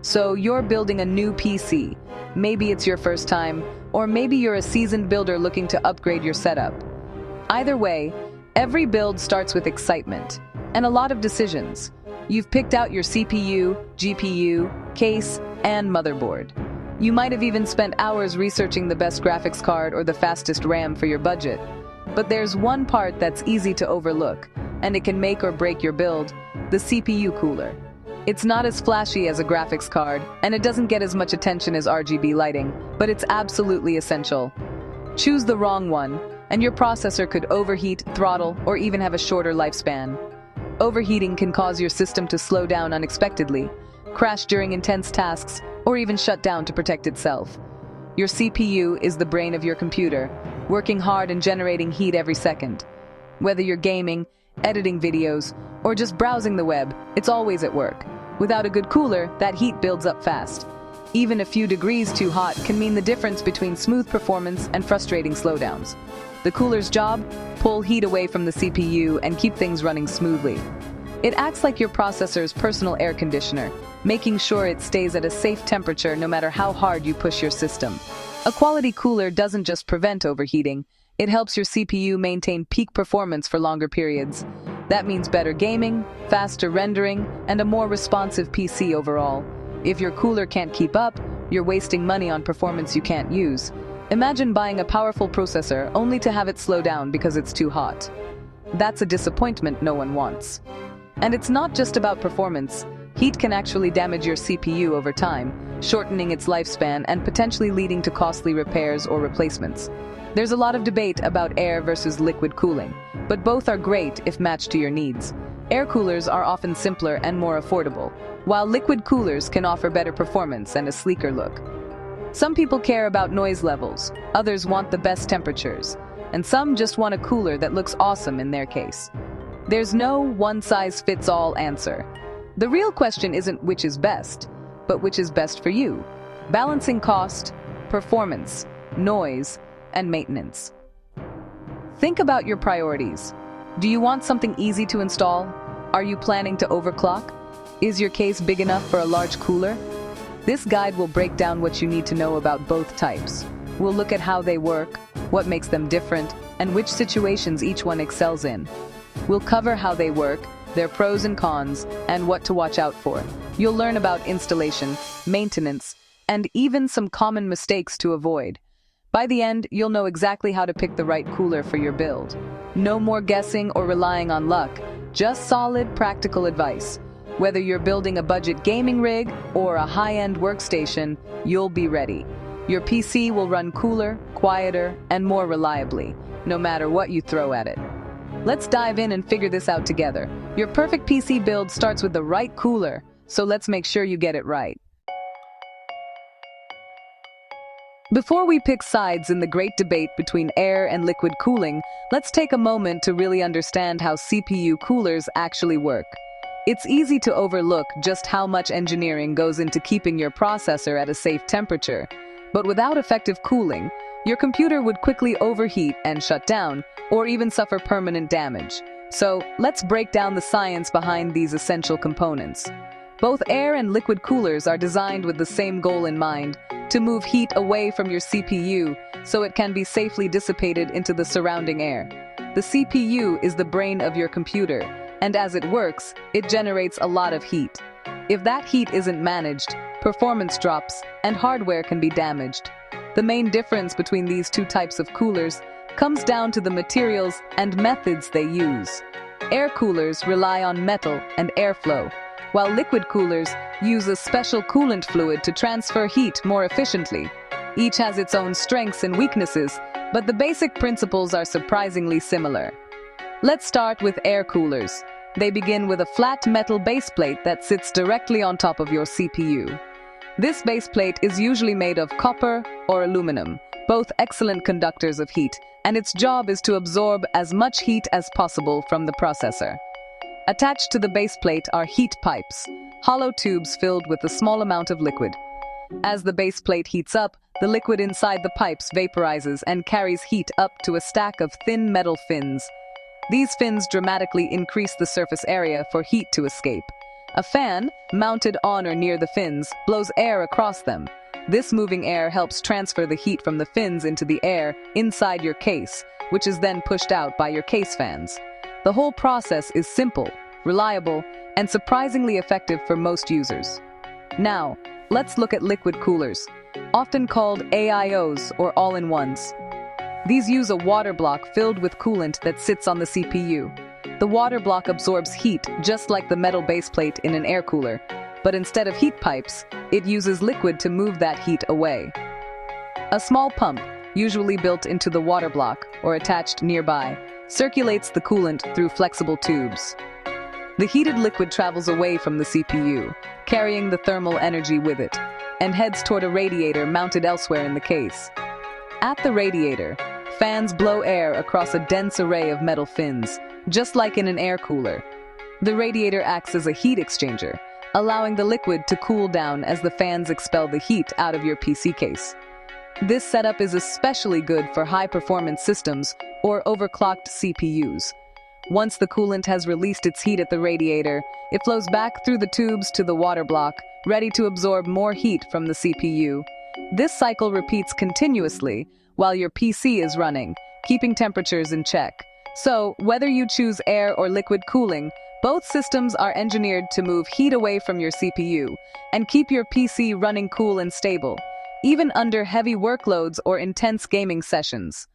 So you're building a new PC. Maybe it's your first time, or maybe you're a seasoned builder looking to upgrade your setup. Either way, every build starts with excitement and a lot of decisions. You've picked out your CPU, GPU, case, and motherboard. You might have even spent hours researching the best graphics card or the fastest RAM for your budget. But there's one part that's easy to overlook, and it can make or break your build: the CPU cooler. It's not as flashy as a graphics card, and it doesn't get as much attention as RGB lighting, but it's absolutely essential. Choose the wrong one, and your processor could overheat, throttle, or even have a shorter lifespan. Overheating can cause your system to slow down unexpectedly, crash during intense tasks, or even shut down to protect itself. Your CPU is the brain of your computer, working hard and generating heat every second. Whether you're gaming, editing videos, or just browsing the web, it's always at work. Without a good cooler, that heat builds up fast. Even a few degrees too hot can mean the difference between smooth performance and frustrating slowdowns. The cooler's job? Pull heat away from the CPU and keep things running smoothly. It acts like your processor's personal air conditioner, making sure it stays at a safe temperature no matter how hard you push your system. A quality cooler doesn't just prevent overheating, it helps your CPU maintain peak performance for longer periods. That means better gaming, faster rendering, and a more responsive PC overall. If your cooler can't keep up, you're wasting money on performance you can't use. Imagine buying a powerful processor only to have it slow down because it's too hot. That's a disappointment no one wants. And it's not just about performance. Heat can actually damage your CPU over time, shortening its lifespan and potentially leading to costly repairs or replacements. There's a lot of debate about air versus liquid cooling, but both are great if matched to your needs. Air coolers are often simpler and more affordable, while liquid coolers can offer better performance and a sleeker look. Some people care about noise levels, others want the best temperatures, and some just want a cooler that looks awesome in their case. There's no one-size-fits-all answer. The real question isn't which is best, but which is best for you. Balancing cost, performance, noise, and maintenance. Think about your priorities. Do you want something easy to install? Are you planning to overclock? Is your case big enough for a large cooler? This guide will break down what you need to know about both types. We'll look at how they work, what makes them different, and which situations each one excels in. We'll cover how they work, their pros and cons, and what to watch out for. You'll learn about installation, maintenance, and even some common mistakes to avoid. By the end, you'll know exactly how to pick the right cooler for your build. No more guessing or relying on luck, just solid, practical advice. Whether you're building a budget gaming rig or a high-end workstation, you'll be ready. Your PC will run cooler, quieter, and more reliably, no matter what you throw at it. Let's dive in and figure this out together. Your perfect PC build starts with the right cooler, so let's make sure you get it right. Before we pick sides in the great debate between air and liquid cooling, let's take a moment to really understand how CPU coolers actually work. It's easy to overlook just how much engineering goes into keeping your processor at a safe temperature. But without effective cooling, your computer would quickly overheat and shut down, or even suffer permanent damage. So, let's break down the science behind these essential components. Both air and liquid coolers are designed with the same goal in mind: to move heat away from your CPU so it can be safely dissipated into the surrounding air. The CPU is the brain of your computer, and as it works, it generates a lot of heat. If that heat isn't managed, performance drops and hardware can be damaged. The main difference between these two types of coolers comes down to the materials and methods they use. Air coolers rely on metal and airflow, while liquid coolers use a special coolant fluid to transfer heat more efficiently. Each has its own strengths and weaknesses, but the basic principles are surprisingly similar. Let's start with air coolers. They begin with a flat metal baseplate that sits directly on top of your CPU. This baseplate is usually made of copper or aluminum, both excellent conductors of heat, and its job is to absorb as much heat as possible from the processor. Attached to the baseplate are heat pipes, hollow tubes filled with a small amount of liquid. As the baseplate heats up, the liquid inside the pipes vaporizes and carries heat up to a stack of thin metal fins. These fins dramatically increase the surface area for heat to escape. A fan, mounted on or near the fins, blows air across them. This moving air helps transfer the heat from the fins into the air inside your case, which is then pushed out by your case fans. The whole process is simple, reliable, and surprisingly effective for most users. Now, let's look at liquid coolers, often called AIOs or all-in-ones. These use a water block filled with coolant that sits on the CPU. The water block absorbs heat just like the metal baseplate in an air cooler, but instead of heat pipes, it uses liquid to move that heat away. A small pump, usually built into the water block or attached nearby, circulates the coolant through flexible tubes. The heated liquid travels away from the CPU, carrying the thermal energy with it, and heads toward a radiator mounted elsewhere in the case. At the radiator, fans blow air across a dense array of metal fins, just like in an air cooler. The radiator acts as a heat exchanger, allowing the liquid to cool down as the fans expel the heat out of your PC case. This setup is especially good for high-performance systems or overclocked CPUs. Once the coolant has released its heat at the radiator, it flows back through the tubes to the water block, ready to absorb more heat from the CPU. This cycle repeats continuously while your PC is running, keeping temperatures in check. So, whether you choose air or liquid cooling, both systems are engineered to move heat away from your CPU and keep your PC running cool and stable, even under heavy workloads or intense gaming sessions.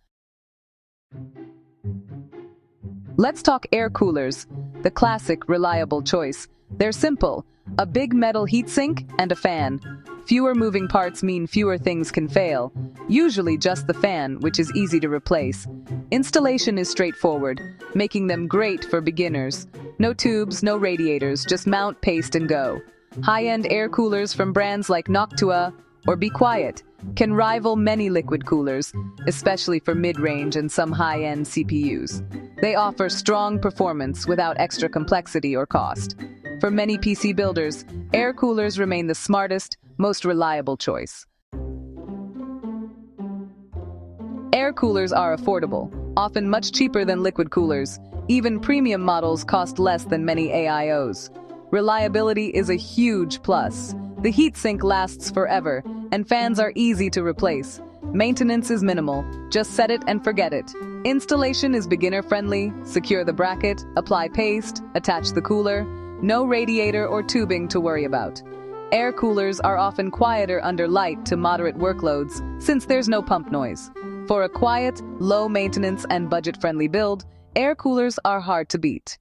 Let's talk air coolers, the classic, reliable choice. They're simple: a big metal heatsink and a fan. Fewer moving parts mean fewer things can fail, usually just the fan, which is easy to replace. Installation is straightforward, making them great for beginners. No tubes, no radiators, just mount, paste, and go. High-end air coolers from brands like Noctua or Be Quiet can rival many liquid coolers, especially for mid-range and some high-end CPUs. They offer strong performance without extra complexity or cost. For many PC builders, air coolers remain the smartest, most reliable choice. Air coolers are affordable, often much cheaper than liquid coolers. Even premium models cost less than many AIOs. Reliability is a huge plus. The heatsink lasts forever, and fans are easy to replace. Maintenance is minimal, just set it and forget it. Installation is beginner-friendly: secure the bracket, apply paste, attach the cooler. No radiator or tubing to worry about. Air coolers are often quieter under light to moderate workloads, since there's no pump noise. For a quiet, low-maintenance, and budget-friendly build, air coolers are hard to beat.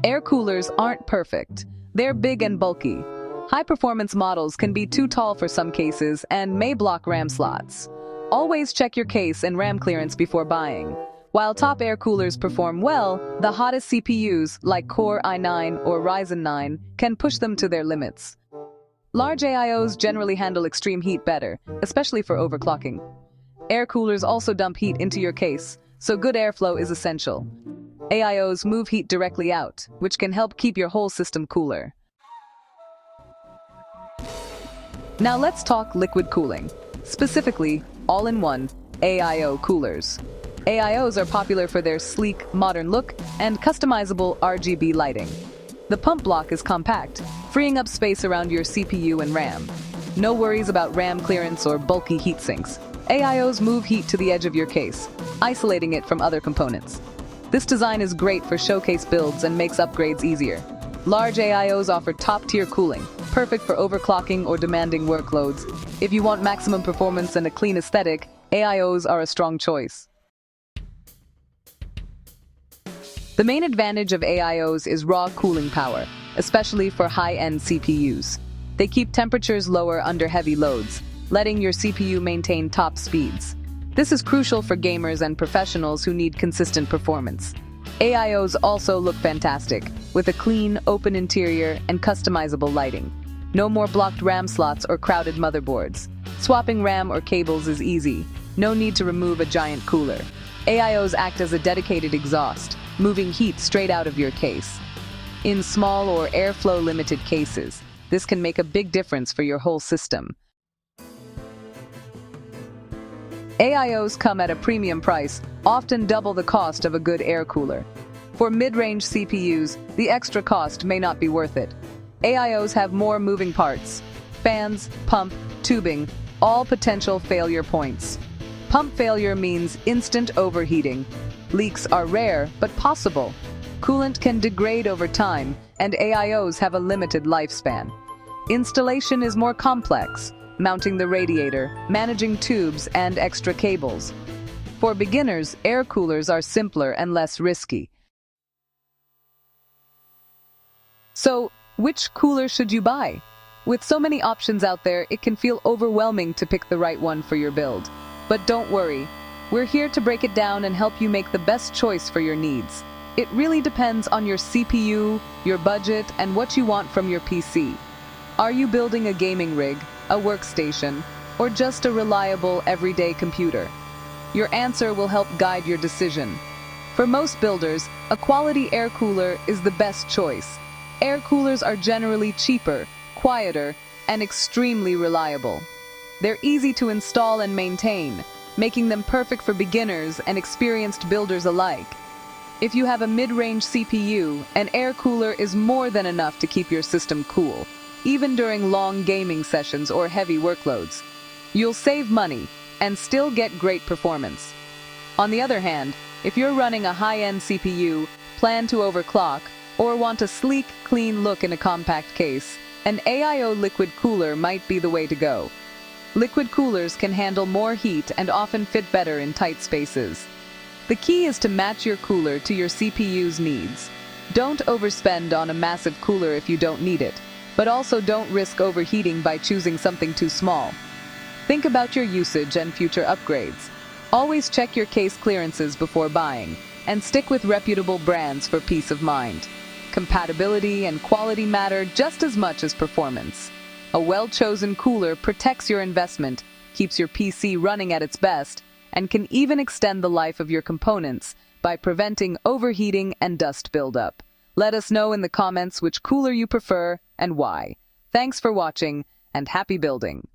Air coolers aren't perfect. They're big and bulky. High-performance models can be too tall for some cases and may block RAM slots. Always check your case and RAM clearance before buying. While top air coolers perform well, the hottest CPUs, like Core i9 or Ryzen 9, can push them to their limits. Large AIOs generally handle extreme heat better, especially for overclocking. Air coolers also dump heat into your case, so good airflow is essential. AIOs move heat directly out, which can help keep your whole system cooler. Now let's talk liquid cooling, specifically all-in-one AIO coolers. AIOs are popular for their sleek, modern look and customizable RGB lighting. The pump block is compact, freeing up space around your CPU and RAM. No worries about RAM clearance or bulky heat sinks. AIOs move heat to the edge of your case, isolating it from other components. This design is great for showcase builds and makes upgrades easier. Large AIOs offer top-tier cooling, perfect for overclocking or demanding workloads. If you want maximum performance and a clean aesthetic, AIOs are a strong choice. The main advantage of AIOs is raw cooling power, especially for high-end CPUs. They keep temperatures lower under heavy loads, letting your CPU maintain top speeds. This is crucial for gamers and professionals who need consistent performance. AIOs also look fantastic, with a clean, open interior and customizable lighting. No more blocked RAM slots or crowded motherboards. Swapping RAM or cables is easy. No need to remove a giant cooler. AIOs act as a dedicated exhaust, moving heat straight out of your case. In small or airflow-limited cases, this can make a big difference for your whole system. AIOs come at a premium price, often double the cost of a good air cooler. For mid-range CPUs, the extra cost may not be worth it. AIOs have more moving parts: fans, pump, tubing, all potential failure points. Pump failure means instant overheating. Leaks are rare, but possible. Coolant can degrade over time, and AIOs have a limited lifespan. Installation is more complex, mounting the radiator, managing tubes, and extra cables. For beginners, air coolers are simpler and less risky. So, which cooler should you buy? With so many options out there, it can feel overwhelming to pick the right one for your build. But don't worry, we're here to break it down and help you make the best choice for your needs. It really depends on your CPU, your budget, and what you want from your PC. Are you building a gaming rig, a workstation, or just a reliable everyday computer? Your answer will help guide your decision. For most builders, a quality air cooler is the best choice. Air coolers are generally cheaper, quieter, and extremely reliable. They're easy to install and maintain, making them perfect for beginners and experienced builders alike. If you have a mid-range CPU, an air cooler is more than enough to keep your system cool, even during long gaming sessions or heavy workloads. You'll save money and still get great performance. On the other hand, if you're running a high-end CPU, plan to overclock, or want a sleek, clean look in a compact case, an AIO liquid cooler might be the way to go. Liquid coolers can handle more heat and often fit better in tight spaces. The key is to match your cooler to your CPU's needs. Don't overspend on a massive cooler if you don't need it, but also don't risk overheating by choosing something too small. Think about your usage and future upgrades. Always check your case clearances before buying, and stick with reputable brands for peace of mind. Compatibility and quality matter just as much as performance. A well-chosen cooler protects your investment, keeps your PC running at its best, and can even extend the life of your components by preventing overheating and dust buildup. Let us know in the comments which cooler you prefer and why. Thanks for watching, and happy building!